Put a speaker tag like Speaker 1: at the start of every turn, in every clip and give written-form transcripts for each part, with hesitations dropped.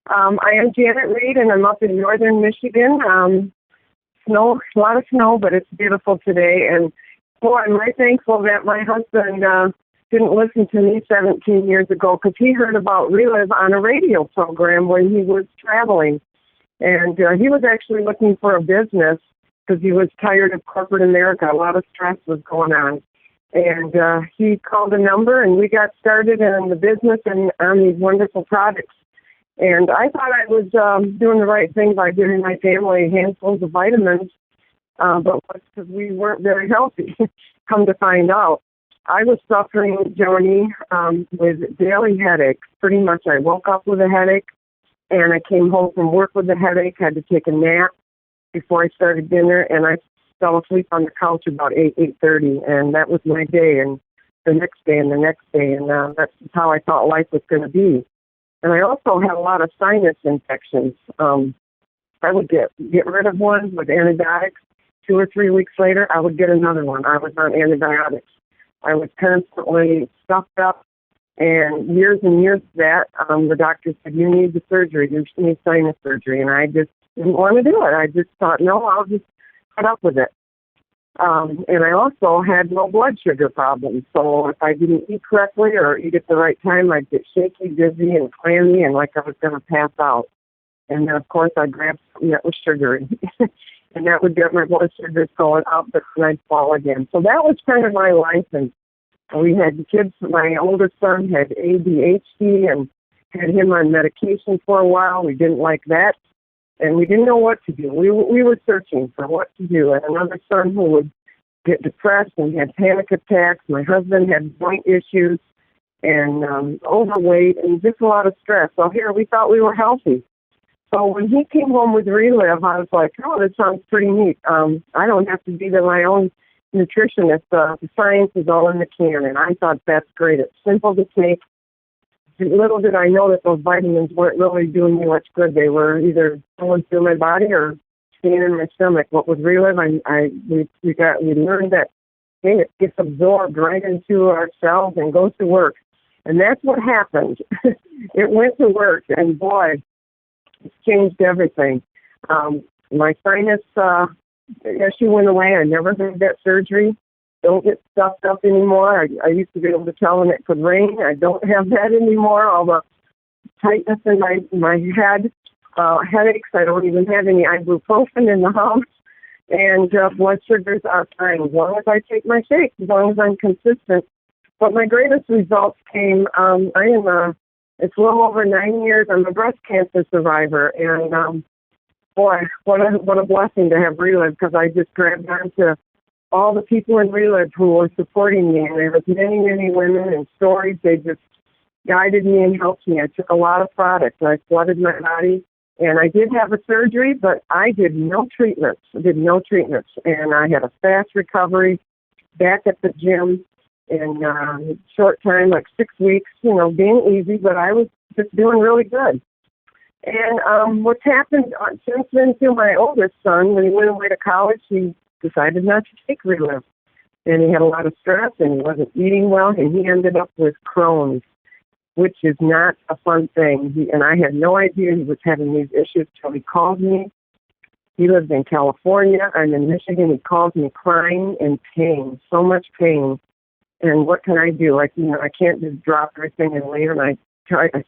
Speaker 1: I am Janet Reed, and I'm up in northern Michigan. Snow, a lot of snow, but it's beautiful today. And boy, I'm very thankful that my husband didn't listen to me 17 years ago because he heard about Relive on a radio program when he was traveling. And he was actually looking for a business because he was tired of corporate America. A lot of stress was going on. And he called a number, and we got started in the business and on these wonderful products. And I thought I was doing the right thing by giving my family handfuls of vitamins, but was because we weren't very healthy. Come to find out, I was suffering, Joni, with daily headaches. Pretty much I woke up with a headache, and I came home from work with a headache, had to take a nap before I started dinner, and I fell asleep on the couch about 8:30, and that was my day, and the next day, and the next day, and that's how I thought life was going to be. And I also had a lot of sinus infections. I would get rid of one with antibiotics. 2 or 3 weeks later, I would get another one. I was on antibiotics. I was constantly stuffed up. And years of that, the doctor said, you need the surgery. You need sinus surgery. And I just didn't want to do it. I just thought, no, I'll just put up with it. And I also had low blood sugar problems. So if I didn't eat correctly or eat at the right time, I'd get shaky, dizzy, and clammy, and like I was going to pass out. And then, of course, I'd grab something that was sugary. And that would get my blood sugars going up, but then I'd fall again. So that was kind of my life. And we had kids. My oldest son had ADHD and had him on medication for a while. We didn't like that. And we didn't know what to do. We were searching for what to do. And another son who would get depressed and had panic attacks. My husband had joint issues and overweight and just a lot of stress. So here we thought we were healthy. So when he came home with Relive, I was like, oh, this sounds pretty neat. I don't have to be my own nutritionist. The science is all in the can. And I thought that's great. It's simple to take. Little did I know that those vitamins weren't really doing me much good. They were either going through my body or staying in my stomach. What with Relive, we learned that it gets absorbed right into our cells and goes to work. And that's what happened. It went to work, and boy, it's changed everything. My sinus issue went away. I never had that surgery. Don't get stuffed up anymore. I used to be able to tell when it could rain. I don't have that anymore. All the tightness in my head, headaches. I don't even have any ibuprofen in the house. And blood sugars are fine as long as I take my shakes, as long as I'm consistent. But my greatest results came, it's a little over 9 years. I'm a breast cancer survivor. And boy, what a blessing to have Relive, because I just grabbed onto all the people in Relive who were supporting me, and there was many, many women and stories. They just guided me and helped me. I took a lot of products. I flooded my body, and I did have a surgery, but I did no treatments. And I had a fast recovery, back at the gym in a short time, like 6 weeks, being easy, but I was just doing really good. And what's happened since then to my oldest son, when he went away to college, he decided not to take Relive. And he had a lot of stress, and he wasn't eating well, and he ended up with Crohn's, which is not a fun thing. And I had no idea he was having these issues till he called me. He lives in California. I'm in Michigan. He calls me crying in pain, so much pain. And what can I do? I can't just drop everything and leave. And I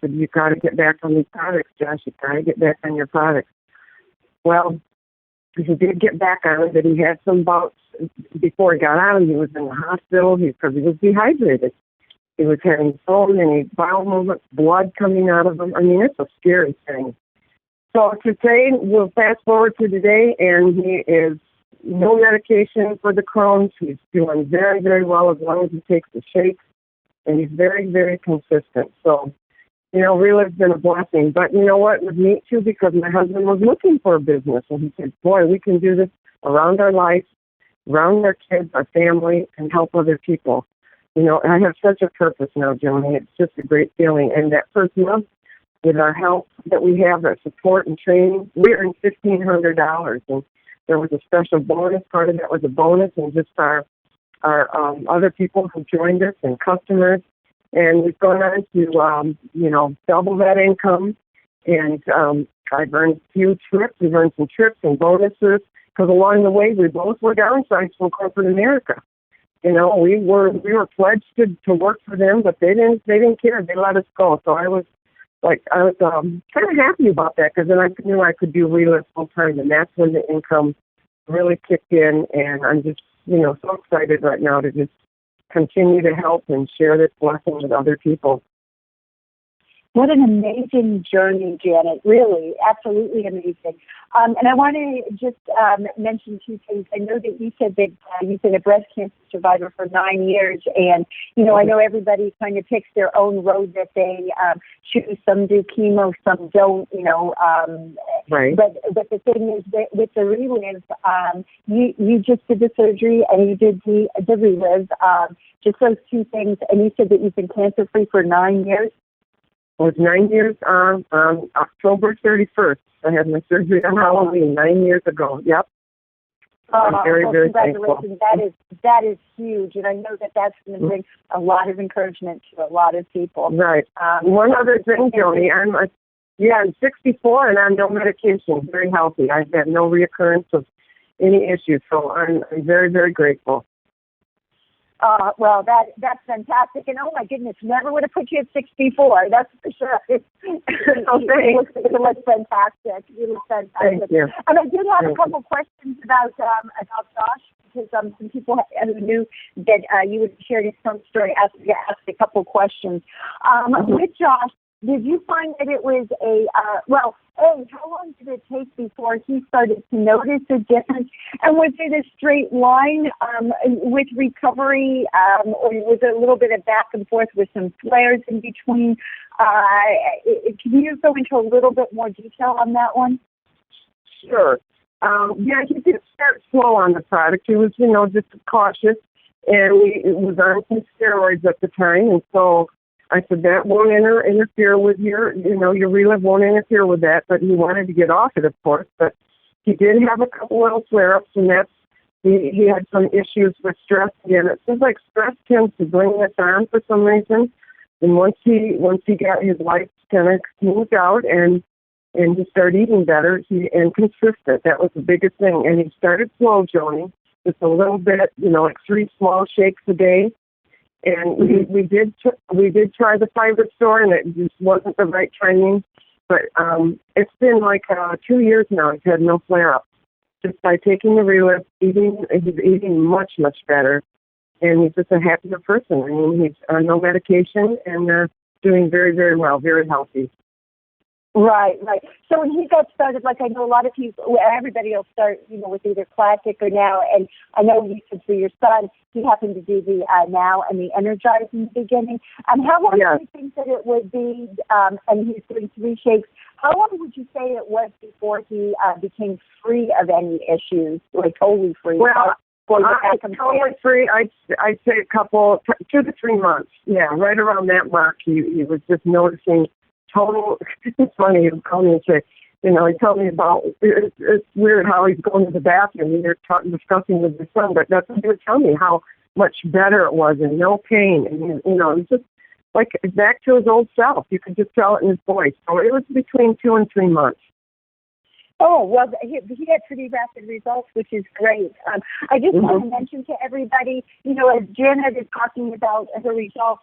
Speaker 1: said, you've got to get back on these products, Josh. You've got to get back on your products. Well, he did get back on it, but he had some bouts before he got on. He was in the hospital because he was dehydrated. He was having so many bowel movements, blood coming out of him. I mean, it's a scary thing. So today, we'll fast forward to today, and he is no medication for the Crohn's. He's doing very, very well as long as he takes the shakes, and he's very, very consistent. So, Relive's been a blessing. But you know what? It was neat, too, because my husband was looking for a business. And he said, boy, we can do this around our life, around our kids, our family, and help other people. I have such a purpose now, Joni. It's just a great feeling. And that first month, with our help that we have, our support and training, we earned $1,500. And there was a special bonus. Part of that was a bonus, and just our other people who joined us and customers. And we've gone on to, double that income. And I've earned a few trips. We've earned some trips and bonuses because along the way we both were downsized from corporate America. You know, we were pledged to work for them, but they didn't care. They let us go. So I was kind of happy about that because then I knew I could do Relive full time, and that's when the income really kicked in. And I'm just, you know, so excited right now to just continue to help and share this blessing with other people.
Speaker 2: What an amazing journey, Janet. Really, absolutely amazing. And I want to just mention two things. I know that you said that you've been a breast cancer survivor for 9 years. And, you know, I know everybody kind of picks their own road that they choose. Some do chemo, some don't, you know.
Speaker 1: Right.
Speaker 2: But the thing is that with the Relive, you just did the surgery and you did the Relive, just those two things. And you said that you've been cancer-free for 9 years.
Speaker 1: It was 9 years on October 31st. I had my surgery on Halloween 9 years ago. Yep. I'm very thankful.
Speaker 2: That is huge, and I know that that's going to bring a lot of encouragement to a lot of people.
Speaker 1: Right. One other thing, Joni, I'm 64 and I'm no medication, very healthy. I've had no reoccurrence of any issues, so I'm very, very grateful.
Speaker 2: Well, that's fantastic. And oh my goodness, never would have put you at 64. That's for sure. You look fantastic. You look fantastic.
Speaker 1: Thank you.
Speaker 2: And I did have a couple questions about Josh, because some people who knew that you would share his own story asked a couple questions. With Josh, did you find that it was how long did it take before he started to notice a difference? And was it a straight line with recovery, or was it a little bit of back and forth with some flares in between? Can you go into a little bit more detail on that one?
Speaker 1: Sure. He did start slow on the product. He was, just cautious, and he was on some steroids at the time, and so I said, that won't interfere with your Relive won't interfere with that, but he wanted to get off it, of course, but he did have a couple little flare-ups, and he had some issues with stress again. It seems like stress tends to bring this on for some reason, and once he got his life kind of smoothed out and he started eating better, and consistent, that was the biggest thing, and he started slow, Joni, just a little bit, like 3 small shakes a day. And we did try the fiber store, and it just wasn't the right timing. But it's been like 2 years now. He's had no flare-ups. Just by taking the Relive, he's eating much, much better. And he's just a happier person. I mean, he's on no medication and doing very, very well, very healthy.
Speaker 2: Right. So when he got started, like I know a lot of people, everybody will start, with either classic or now. And I know you said for your son, he happened to do the now and the Energize in the beginning. How long do you think that it would be? And he's doing 3 shakes. How long would you say it was before he became free of any issues, like totally free?
Speaker 1: Well, totally free. I'd say a couple, 2 to 3 months. Yeah, right around that mark. He was just noticing. Total. It's funny. He would call me and say, he told me about. It's weird how he's going to the bathroom. We were discussing with his son, but that's what he would tell me how much better it was and no pain, and it's just like back to his old self. You could just tell it in his voice. So it was between 2 and 3 months.
Speaker 2: Oh, well, he had pretty rapid results, which is great. I just want to mention to everybody, as Janet is talking about her results,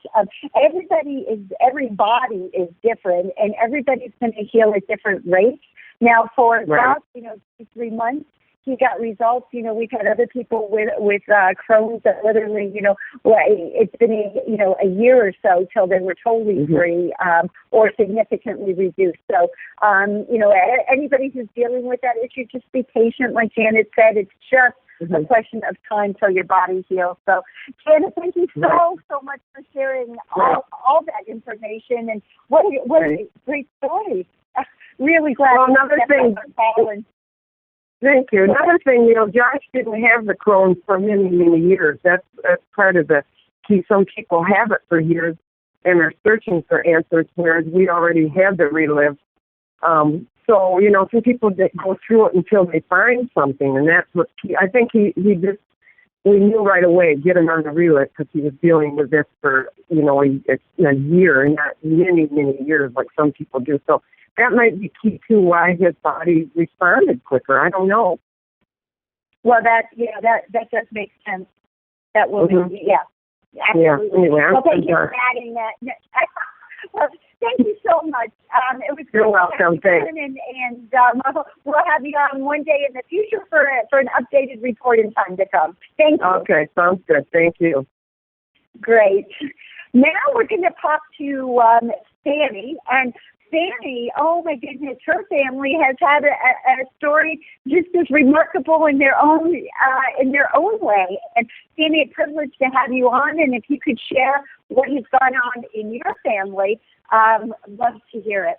Speaker 2: every body is different, and everybody's going to heal at different rates. Now, for about, 3 months, he got results. We've had other people with Crohn's that literally, it's been a year or so till they were totally free or significantly reduced. So, anybody who's dealing with that issue, just be patient. Like Janet said, it's just a question of time till your body heals. So, Janet, thank you so much for sharing all that information, and what a great story. Really glad.
Speaker 1: Well, another thing. Thank you. Another thing, Josh didn't have the Crohn's for many, many years. That's part of the key. Some people have it for years and are searching for answers, whereas we already had the Relive. So, some people go through it until they find something, and that's what's key. I think we knew right away, get him on the Relive, because he was dealing with this for, a year, not many, many years like some people do. So that might be key to why his body responded quicker. I don't know.
Speaker 2: Well, that does make sense. That will be, yeah. Absolutely.
Speaker 1: Yeah, anyway,
Speaker 2: well, thank you for adding that. Well, thank you so much. It was
Speaker 1: You're welcome. Thanks.
Speaker 2: And we'll have you on one day in the future for an updated report in time to come. Thank you.
Speaker 1: Okay, sounds good. Thank you.
Speaker 2: Great. Now we're going to talk to Fanny. And Fanny, oh my goodness, her family has had a story just as remarkable in their own way. And Fanny, a privilege to have you on. And if you could share what has gone on in your family, I'd love to hear it.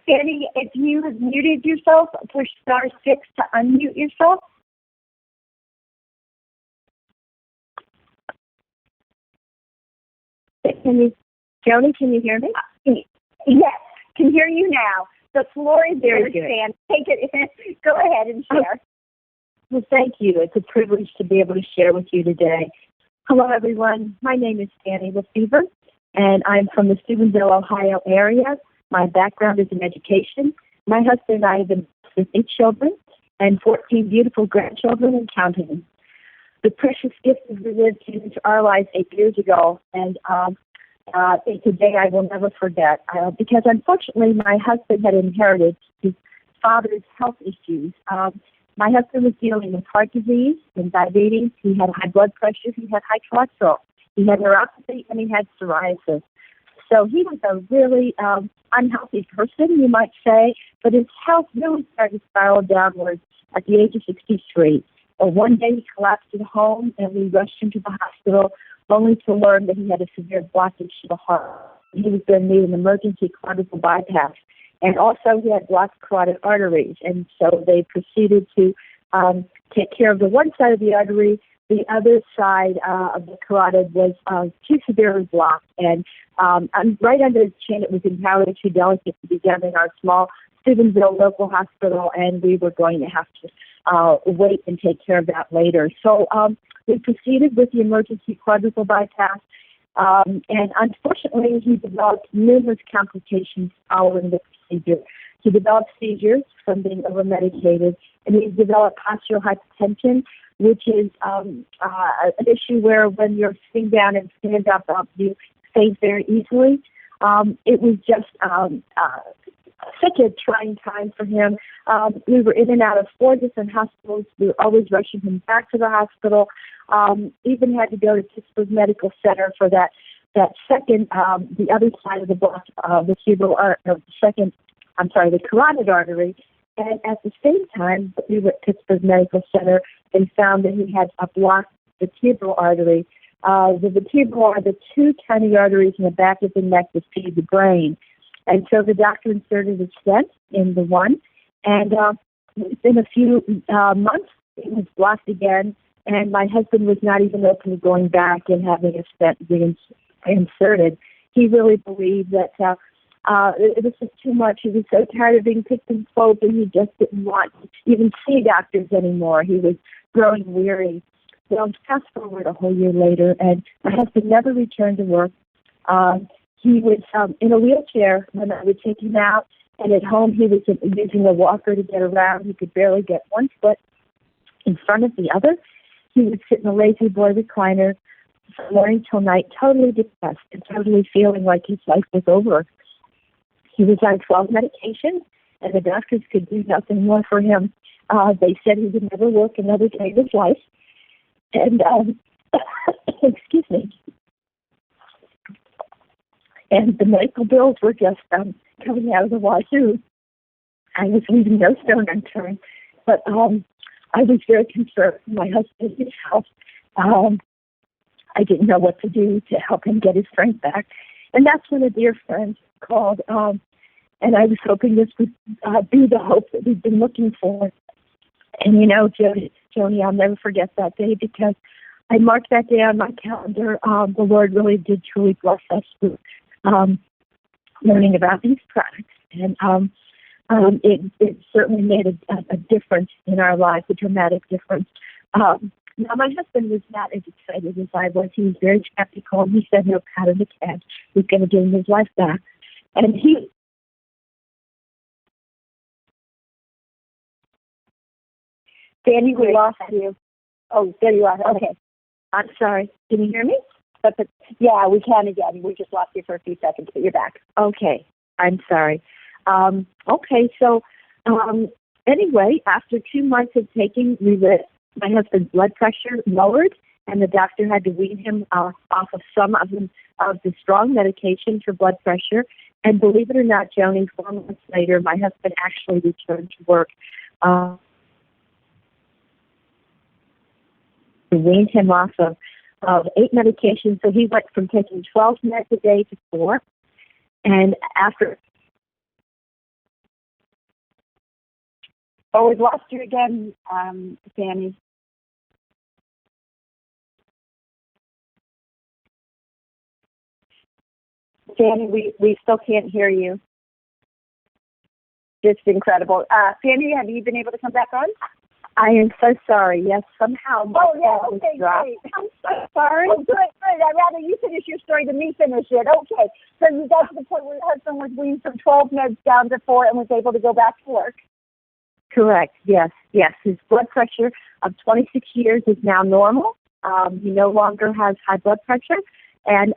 Speaker 2: Fanny, if you have muted yourself, push *6 to unmute yourself.
Speaker 3: Joni, can you hear me?
Speaker 2: Yes, can hear you now. The floor is yours, Stan. Take it. Go ahead and share.
Speaker 3: Well, thank you. It's a privilege to be able to share with you today. Hello, everyone. My name is Fanny Lefevre, and I'm from the Steubenville, Ohio area. My background is in education. My husband and I have been with 8 children and 14 beautiful grandchildren and counting. The precious gift of religion came into our lives 8 years ago, and today I will never forget, because unfortunately my husband had inherited his father's health issues. My husband was dealing with heart disease and diabetes. He had high blood pressure. He had high cholesterol. He had neuropathy, and he had psoriasis. So he was a really unhealthy person, you might say, but his health really started to spiral downwards at the age of 63. One day he collapsed at home, and we rushed him to the hospital, only to learn that he had a severe blockage to the heart. He was going to need an emergency quadruple bypass. And also he had blocked carotid arteries. And so they proceeded to take care of the one side of the artery. The other side of the carotid was too severely blocked. And right under his chin, it was entirely too delicate to be done in our small Steubenville local hospital, and we were going to have to wait and take care of that later. So we proceeded with the emergency quadruple bypass, and unfortunately he developed numerous complications following the procedure. He developed seizures from being over-medicated, and he developed postural hypertension, which is an issue where when you're sitting down and stand up, you faint very easily. It was just such a trying time for him. We were in and out of 4 different hospitals. We were always rushing him back to the hospital. Even had to go to Pittsburgh Medical Center for that second, the other side of the block, the carotid artery. And at the same time, we were at Pittsburgh Medical Center and found that he had a blocked vertebral artery. The vertebral are the 2 tiny arteries in the back of the neck that feed the brain. And so the doctor inserted a stent in the one, and within a few months, it was blocked again, and my husband was not even open to going back and having a stent reinserted. He really believed that it was just too much. He was so tired of being picked and poked, and he just didn't want to even see doctors anymore. He was growing weary. Well, fast forward a whole year later, and my husband never returned to work. He was in a wheelchair when I would take him out, and at home he was using a walker to get around. He could barely get one foot in front of the other. He would sit in a lazy boy recliner from morning till night, totally depressed and totally feeling like his life was over. He was on 12 medications, and the doctors could do nothing more for him. They said he would never work another day of his life. And, excuse me. And the medical bills were just coming out of the wazoo. I was leaving no stone unturned, but I was very concerned for my husband, his health. I didn't know what to do to help him get his strength back. And that's when a dear friend called, and I was hoping this would be the hope that we've been looking for. And, you know, Joni, I'll never forget that day because I marked that day on my calendar. The Lord really did truly bless us with learning about these products. And it certainly made a difference in our lives, a dramatic difference. Now, my husband was not as excited as I was. He was very skeptical. He said, no, pat on the cat. He's going to give him his life back. And he...
Speaker 2: Danny, we lost you. Oh, there you are. Okay.
Speaker 3: I'm sorry. Can you hear me?
Speaker 2: Yeah, we can again. We just lost you for a few seconds, but you're back.
Speaker 3: Okay. I'm sorry. Anyway, after 2 months of taking Relive, my husband's blood pressure lowered, and the doctor had to wean him off of some of the strong medication for blood pressure. And believe it or not, Joni, 4 months later, my husband actually returned to work. Weaned him off of 8 medications, so he went from taking 12 meds a day to 4. And after...
Speaker 2: Oh, we've lost you again, Sandy. Sandy, we still can't hear you. Just incredible. Sandy, have you been able to come back on?
Speaker 3: I am so sorry. Yes, somehow my phone
Speaker 2: okay,
Speaker 3: dropped.
Speaker 2: great. I'm so sorry. Oh, good. I'd rather you finish your story than me finish it. Okay. So you got to the point where your husband was weaned from 12 meds down to 4 and was able to go back to work.
Speaker 3: Correct. Yes. His blood pressure of 26 years is now normal. He no longer has high blood pressure, and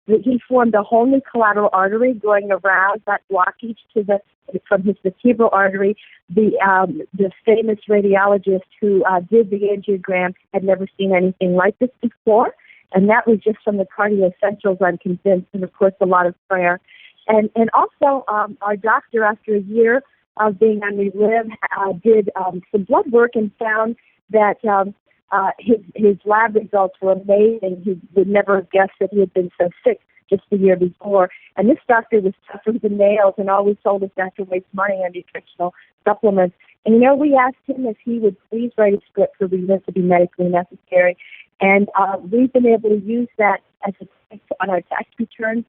Speaker 3: he formed a whole new collateral artery going around that blockage from his vertebral artery. The famous radiologist who did the angiogram had never seen anything like this before, and that was just from the cardio essentials, I'm convinced, and of course a lot of prayer. And also our doctor, after a year of being on Relive, did some blood work and found that his lab results were amazing. He would never have guessed that he had been so sick just the year before. And this doctor was tougher than nails and always told us not to waste money on nutritional supplements. And, we asked him if he would please write a script for Relive to be medically necessary. And we've been able to use that as a tax on our tax returns,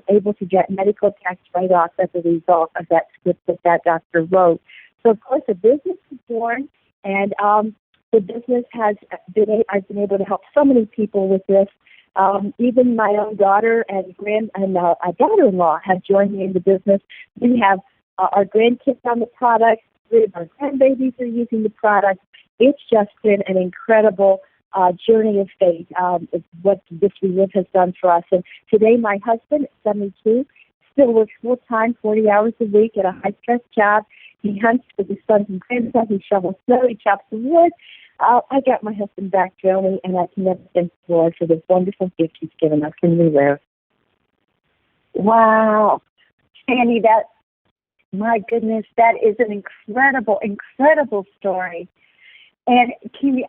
Speaker 3: able to get medical tax write-offs as a result of that script that doctor wrote. So, of course, a business was born, and the business I've been able to help so many people with this. Even my own daughter and daughter-in-law have joined me in the business. We have our grandkids on the product. 3 of our grandbabies are using the product. It's just been an incredible journey of faith. It's what this Relive has done for us. And today, my husband, 72, still works full-time, 40 hours a week at a high-stress job. He hunts with his sons and grandsons. He shovels snow. He chops the wood. I got my husband back, Joni, and I can never thank the Lord for this wonderful gift he's given us in Relive.
Speaker 2: Wow. Sandy, my goodness, that is an incredible, incredible story. And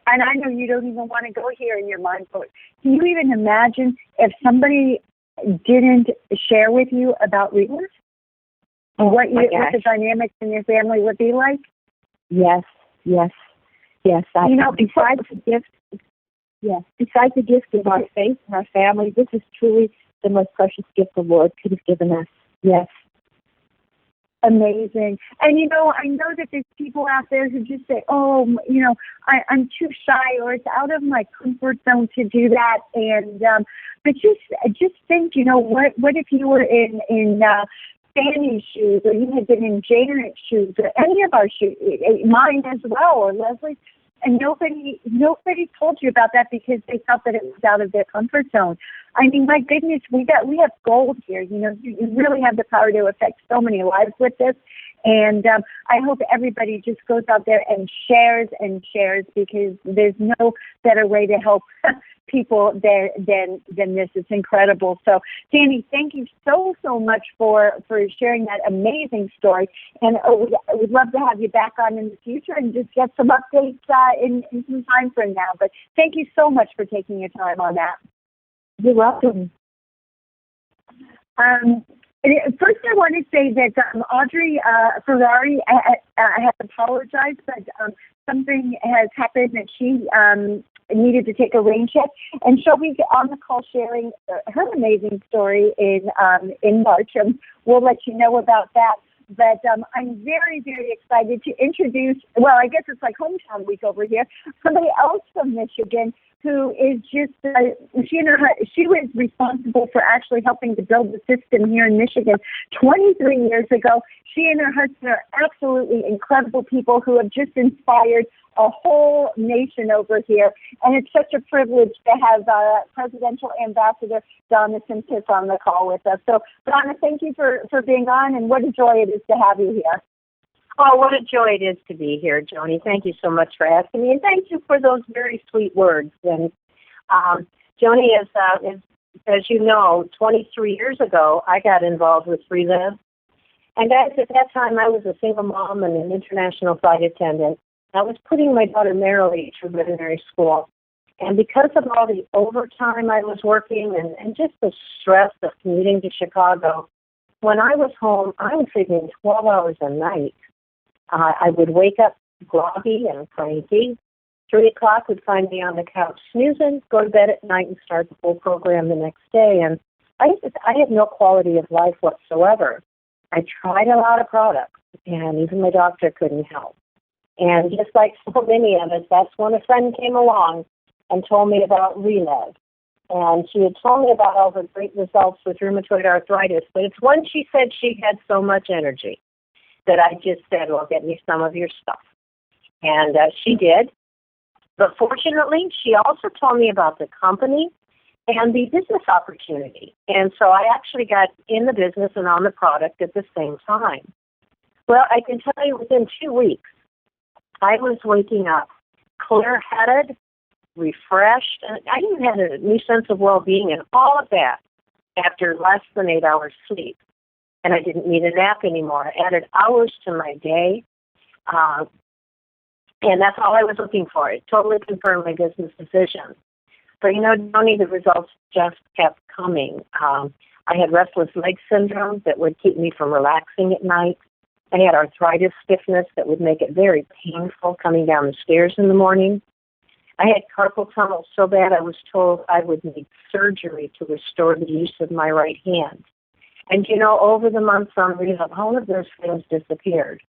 Speaker 2: I know you don't even want to go here in your mind, but can you even imagine if somebody didn't share with you about Relive? What the dynamics in your family would be like? Yes. Besides the gift of our faith and our family, this is truly the most precious gift the Lord could have given us. Yes. Amazing. And, I know that there's people out there who just say, I'm too shy, or it's out of my comfort zone to do that. And, but just think, what if you were in Fanny's shoes, or you had been in Janet's shoes, or any of our shoes, mine as well, or Leslie's, and nobody told you about that because they felt that it was out of their comfort zone. I mean, my goodness, we have gold here. You really have the power to affect so many lives with this. And I hope everybody just goes out there and shares, because there's no better way to help people than this. It's incredible. So, Danny, thank you so much for sharing that amazing story. And we'd love to have you back on in the future and just get some updates in some time from now. But thank you so much for taking your time on that. You're welcome. First, I want to say that Audrey Ferrari has apologized, but something has happened that she needed to take a rain check, and she'll be on the call sharing her amazing story in March, and we'll let you know about that. but I'm very, very excited to introduce, well, I guess it's like hometown week over here, somebody else from Michigan who is just, she was responsible for actually helping to build the system here in Michigan 23 years ago. She and her husband are absolutely incredible people who have just inspired a whole nation over here. And it's such a privilege to have Presidential Ambassador Donna Simtis on the call with us. So, Donna, thank you for being on, and what a joy it is to have you here.
Speaker 4: Oh, what a joy it is to be here, Joni. Thank you so much for asking me, and thank you for those very sweet words. And Joni, as you know, 23 years ago, I got involved with Relive. And guys, at that time, I was a single mom and an international flight attendant. I was putting my daughter Marilee through veterinary school. And because of all the overtime I was working and just the stress of commuting to Chicago, when I was home, I was sleeping 12 hours a night. I would wake up groggy and cranky. 3 o'clock would find me on the couch snoozing, go to bed at night and start the full program the next day. And I had no quality of life whatsoever. I tried a lot of products, and even my doctor couldn't help. And just like so many of us, that's when a friend came along and told me about Relive. And she had told me about all the great results with rheumatoid arthritis, but it's when she said she had so much energy that I just said, well, get me some of your stuff. And she did. But fortunately, she also told me about the company and the business opportunity. And so I actually got in the business and on the product at the same time. Well, I can tell you within 2 weeks, I was waking up clear-headed, refreshed, and I even had a new sense of well-being and all of that after less than 8 hours sleep. And I didn't need a nap anymore. I added hours to my day, and that's all I was looking for. It totally confirmed my business decision. But, you know, Tony, the results just kept coming. I had restless leg syndrome that would keep me from relaxing at night. I had arthritis stiffness that would make it very painful coming down the stairs in the morning. I had carpal tunnel so bad I was told I would need surgery to restore the use of my right hand. And, you know, over the months on rehab, all of those things disappeared.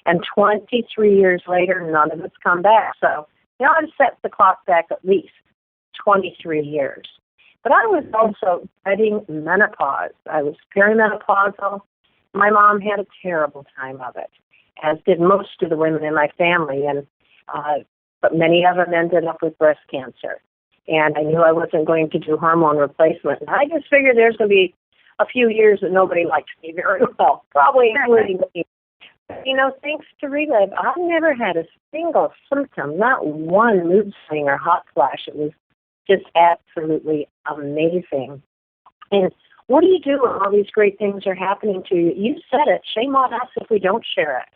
Speaker 4: And 23 years later, none of it's come back. So, you know, I've set the clock back at least 23 years. But I was also dreading menopause. I was perimenopausal. My mom had a terrible time of it, as did most of the women in my family. And but many of them ended up with breast cancer. And I knew I wasn't going to do hormone replacement. And I just figured there's going to be a few years that nobody likes me very well, probably including me. You know, thanks to Relive, I've never had a single symptom, not one mood swing or hot flash. It was just absolutely amazing. And what do you do when all these great things are happening to you? You said it. Shame on us if we don't share it.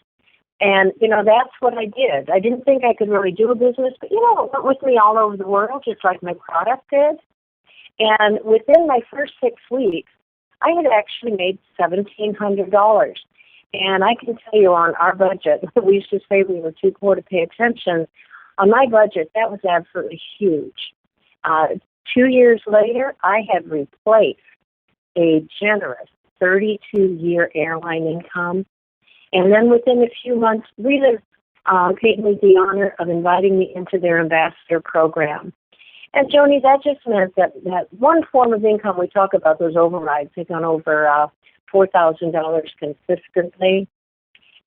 Speaker 4: And, you know, that's what I did. I didn't think I could really do a business, but, you know, it went with me all over the world, just like my product did. And within my first 6 weeks, I had actually made $1,700. And I can tell you on our budget, we used to say we were too poor to pay attention. On my budget, that was absolutely huge. 2 years later, I had replaced a generous 32-year airline income. And then within a few months, Relive paid me the honor of inviting me into their ambassador program. And, Joni, that just meant that one form of income we talk about, those overrides, had gone over $4,000 consistently.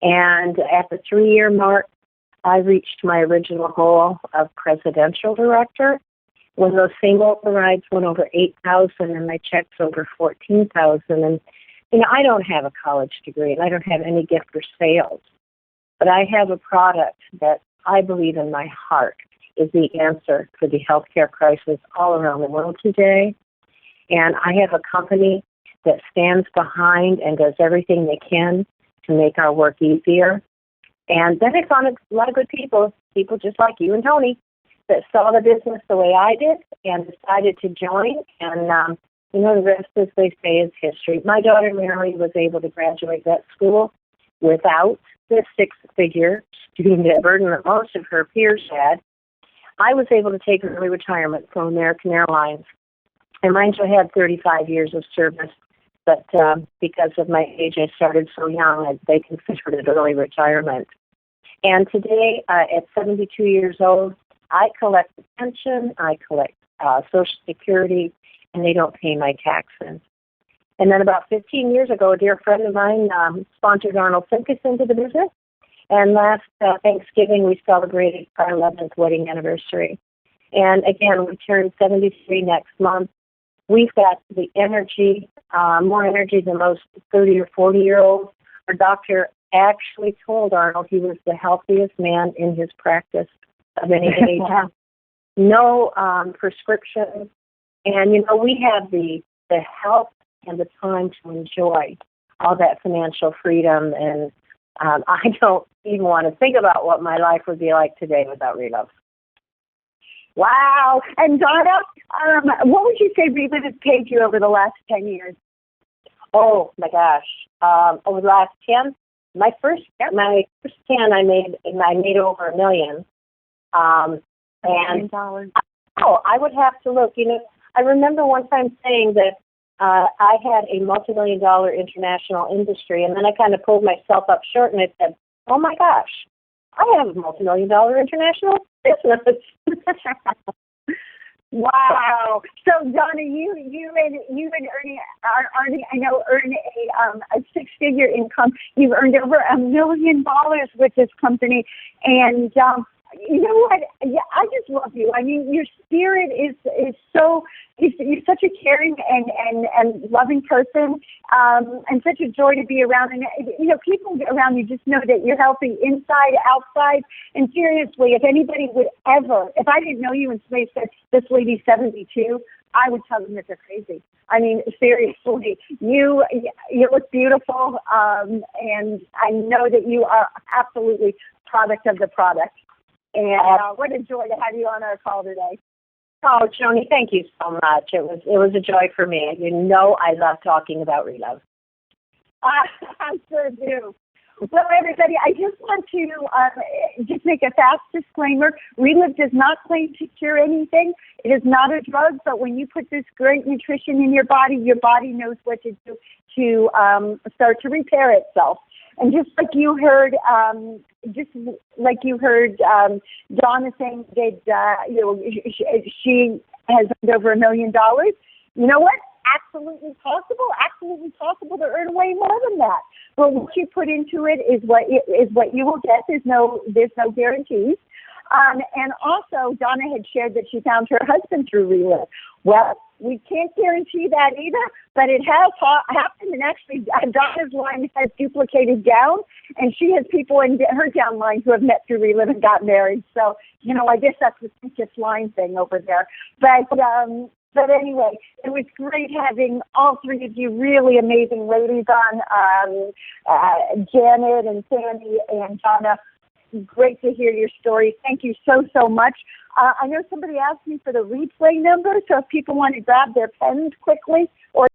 Speaker 4: And at the 3-year mark, I reached my original goal of presidential director. When those same overrides went over $8,000 and my checks over $14,000. And, you know, I don't have a college degree and I don't have any gift for sales, but I have a product that I believe in my heart is the answer for the healthcare crisis all around the world today. And I have a company that stands behind and does everything they can to make our work easier. And then I found a lot of good people just like you and Tony, that saw the business the way I did and decided to join. And, you know, the rest, as they say, is history. My daughter, Mary, was able to graduate vet school without the six-figure student debt burden that most of her peers had. I was able to take early retirement from American Airlines. And mind you, I had 35 years of service But because of my age, I started so young, they considered it early retirement. And today, at 72 years old, I collect a pension, I collect Social Security, and they don't pay my taxes. And then about 15 years ago, a dear friend of mine sponsored Arnold Simkus into the business. And last Thanksgiving, we celebrated our 11th wedding anniversary. And again, we turn 73 next month. We've got the energy, more energy than most 30 or 40-year-olds. Our doctor actually told Arnold he was the healthiest man in his practice of any age. No prescriptions. And, we have the health and the time to enjoy all that financial freedom. And I don't even want to think about what my life would be like today without Relove.
Speaker 2: Wow. And Donna, what would you say Relove has paid you over the last 10 years?
Speaker 4: Oh, my gosh. Over the last 10? My first 10, I made over $1 million. And I would have to look. I remember one time saying that I had a multi-million-dollar international industry, and then I kind of pulled myself up short, and I said, oh, my gosh, I have a multi-million-dollar international business.
Speaker 2: Wow. So, Donna, you and Ernie I know, earn a six-figure income. You've earned over $1 million with this company, and you know what? Yeah, I just love you. I mean, your spirit is so. You're such a caring and loving person, and such a joy to be around. And people around you just know that you're healthy inside, outside. And seriously, if anybody would ever, if I didn't know you and somebody said this lady's 72, I would tell them that they're crazy. I mean, seriously, you look beautiful, and I know that you are absolutely product of the product. And what a joy to have you on our call today.
Speaker 4: Oh, Joni, thank you so much. It was a joy for me. I love talking about Relove.
Speaker 2: I sure do. Well, everybody, I just want to just make a fast disclaimer. Relove does not claim to cure anything. It is not a drug, but when you put this great nutrition in your body knows what to do to start to repair itself. And just like you heard Donna saying that she has earned over $1 million. You know what? Absolutely possible to earn way more than that. But what you put into it is what you will get. There's no guarantees. And also, Donna had shared that she found her husband through Relove. Well, we can't guarantee that either, but it has happened. And actually, Donna's line has duplicated down, and she has people in her downline who have met through Relove and got married. So, I guess that's the thickest line thing over there. But anyway, it was great having all three of you really amazing ladies on, Janet and Sandy and Donna. Great to hear your story. Thank you so much. I know somebody asked me for the replay number, so if people want to grab their pens quickly or